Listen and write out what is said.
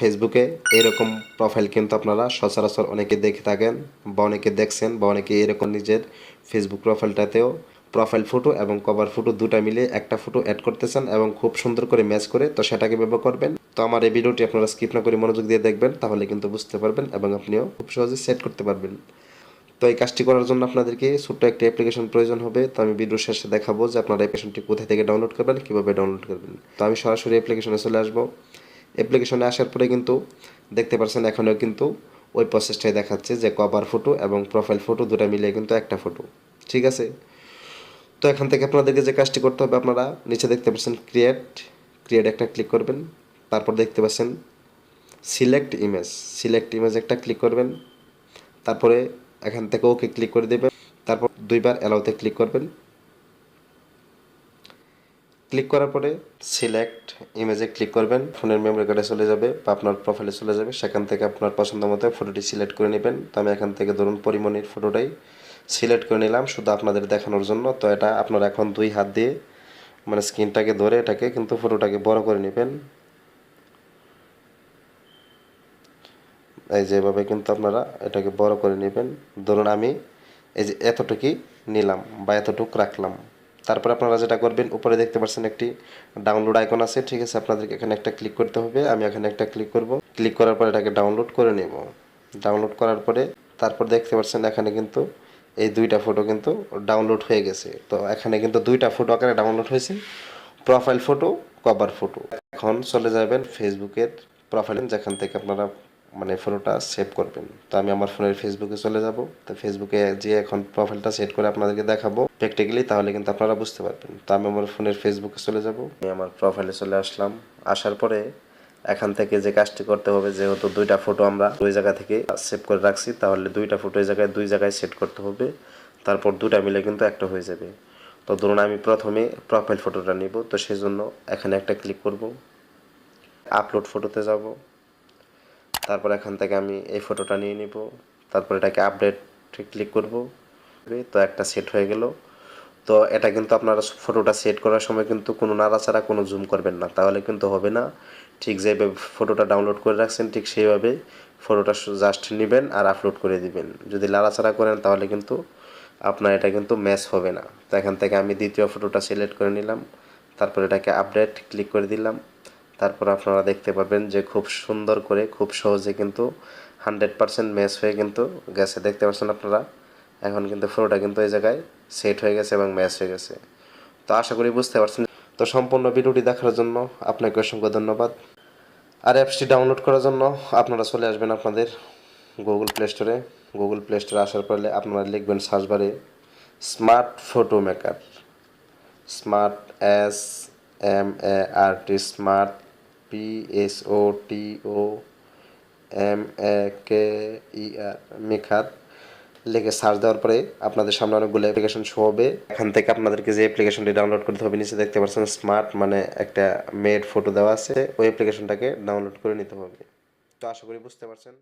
ফেসবুকে এরকম প্রোফাইল কিন্তু আপনারা সচরাচর অনেকে দেখে থাকেন বা অনেকে দেখছেন বা অনেকে এরকম নিজের ফেসবুক প্রোফাইলটাতেও প্রোফাইল ফটো এবং কভার ফটো দুটা মিলে একটা ফটো অ্যাড করতেছেন এবং খুব সুন্দর করে ম্যাচ করে তো সেটাকে ব্যবহার করবেন। তো আমার এই ভিডিওটি আপনারা স্কিপ না করে মনোযোগ দিয়ে দেখবেন, তাহলে কিন্তু বুঝতে পারবেন এবং আপনিও খুব সহজে সেট করতে পারবেন। তো এই কাজটি করার জন্য আপনাদেরকে ছোট্ট একটা অ্যাপ্লিকেশন প্রয়োজন হবে। তো আমি ভিডিওর শেষে দেখাবো যে আপনারা অ্যাপ্লিকেশনটি কোথা থেকে ডাউনলোড করবেন, কীভাবে ডাউনলোড করবেন। তো আমি সরাসরি অ্যাপ্লিকেশনে চলে আসবো। অ্যাপ্লিকেশনে আসার পরে কিন্তু দেখতে পাচ্ছেন এখনও কিন্তু ওই প্রসেসটাই দেখাচ্ছে যে কভার ফটো এবং প্রোফাইল ফটো দুটো মিলিয়ে কিন্তু একটা ফটো। ঠিক আছে, তো এখান থেকে আপনাদেরকে যে কাজটি করতে হবে, আপনারা নিচে দেখতে পাচ্ছেন ক্রিয়েট একটা ক্লিক করবেন। তারপর দেখতে পাচ্ছেন সিলেক্ট ইমেজ একটা ক্লিক করবেন। তারপরে এখান থেকে ওকে ক্লিক করে দেবেন। তারপর দুইবার অ্যালাউতে ক্লিক করবেন। ক্লিক করার পরে সিলেক্ট ইমেজে ক্লিক করবেন। ফোনের মেমরি কার্ডে চলে যাবে বা আপনার প্রোফাইলে চলে যাবে, সেখান থেকে আপনার পছন্দ মতো ফটোটি সিলেক্ট করে নেবেন। তো আমি এখান থেকে ধরুন পরিমণির ফটোটাই সিলেক্ট করে নিলাম শুধু আপনাদের দেখানোর জন্য। তো এটা আপনারা এখন দুই হাত দিয়ে মানে স্ক্রিনটাকে ধরে এটাকে কিন্তু ফটোটাকে বড় করে নেবেন। এই যে এভাবে কিন্তু আপনারা এটাকে বড় করে নেবেন। ধরুন আমি এই যে এতটুকুই নিলাম বা এতটুকু রাখলাম। তারপর আপনারা যেটা করবেন, উপরে দেখতে পাচ্ছেন একটি ডাউনলোড আইকন আছে, ঠিক আছে, আপনাদেরকে এখানে একটা ক্লিক করতে হবে। আমি এখানে একটা ক্লিক করব। ক্লিক করার পরে এটাকে ডাউনলোড করে নেব। ডাউনলোড করার পরে তারপর দেখতে পাচ্ছেন এখানে কিন্তু এই দুইটা ফটো কিন্তু ডাউনলোড হয়ে গেছে। তো এখানে কিন্তু দুইটা ফটো আকারে ডাউনলোড হয়েছে, প্রোফাইল ফটো, কভার ফটো। এখন চলে যাবেন ফেসবুকের প্রোফাইলে, যেখান থেকে আপনারা মানে ফটোটা সেভ করবেন। তো আমি আমার ফোনের ফেসবুকে চলে যাব। তো ফেসবুকে যে এখন প্রোফাইলটা সেট করে আপনাদেরকে দেখাবো প্র্যাকটিক্যালি, তাহলে কিন্তু আপনারা বুঝতে পারবেন। তো আমি আমার ফোনের ফেসবুকে চলে যাব। আমি আমার প্রোফাইলে চলে আসলাম। আসার পরে এখান থেকে যে কাজটি করতে হবে, যেহেতু দুইটা ফটো আমরা দুই জায়গা থেকে সেভ করে রাখছি, তাহলে দুইটা ফটো এই জায়গায় দুই জায়গায় সেট করতে হবে। তারপর দুটা মিলে কিন্তু একটা হয়ে যাবে। তো ধরুন আমি প্রথমে প্রোফাইল ফটোটা নিব, তো সেই জন্য এখানে একটা ক্লিক করব, আপলোড ফটোতে যাব। তারপর এখান থেকে আমি এই ফটোটা নিয়ে নিব। তারপর এটাকে আপডেটে ক্লিক করব। তো একটা সেট হয়ে গেল। তো এটা কিন্তু আপনারা ফটোটা সেট করার সময় কিন্তু কোনো নাড়াচাড়া কোনো জুম করবেন না, তাহলে কিন্তু হবে না। ঠিক যেভাবে ফটোটা ডাউনলোড করে রাখছেন ঠিক সেইভাবে ফটোটা জাস্ট নেবেন আর আপলোড করে দিবেন। যদি নাড়াচাড়া করেন তাহলে কিন্তু আপনার এটা কিন্তু ম্যাচ হবে না। তো এখান থেকে আমি দ্বিতীয় ফটোটা সিলেক্ট করে নিলাম। তারপর এটাকে আপডেট ক্লিক করে দিলাম। তারপর আপনারা দেখতে পাবেন যে খুব সুন্দর করে খুব সহজে কিন্তু 100% ম্যাচ হয়ে কিন্তু গেছে। দেখতে পাচ্ছেন আপনারা এখন কিন্তু ফটোটা কিন্তু এই জায়গায় সেট হয়ে গেছে এবং ম্যাচ হয়ে গেছে। তো আশা করি বুঝতে পারছেন। তো সম্পূর্ণ ভিডিওটি দেখার জন্য আপনাকে অসংখ্য ধন্যবাদ। আর অ্যাপসটি ডাউনলোড করার জন্য আপনারা চলে আসবেন আপনাদের গুগল প্লে স্টোরে আসার পরে আপনারা লিখবেন সার্চ বারে smart photo maker, smart SMART, smart PSOTOMAKER maker লিখে সার্চ দেওয়ার পরে আপনাদের সামনে অনেকগুলো অ্যাপ্লিকেশন শো হবে। এখান থেকে আপনাদেরকে যে অ্যাপ্লিকেশনটি ডাউনলোড করতে হবে, নিচে দেখতে পাচ্ছেন স্মার্ট মানে একটা মেড ফটো দেওয়া আছে, ওই অ্যাপ্লিকেশনটাকে ডাউনলোড করে নিতে হবে। তো আশা করি বুঝতে পারছেন।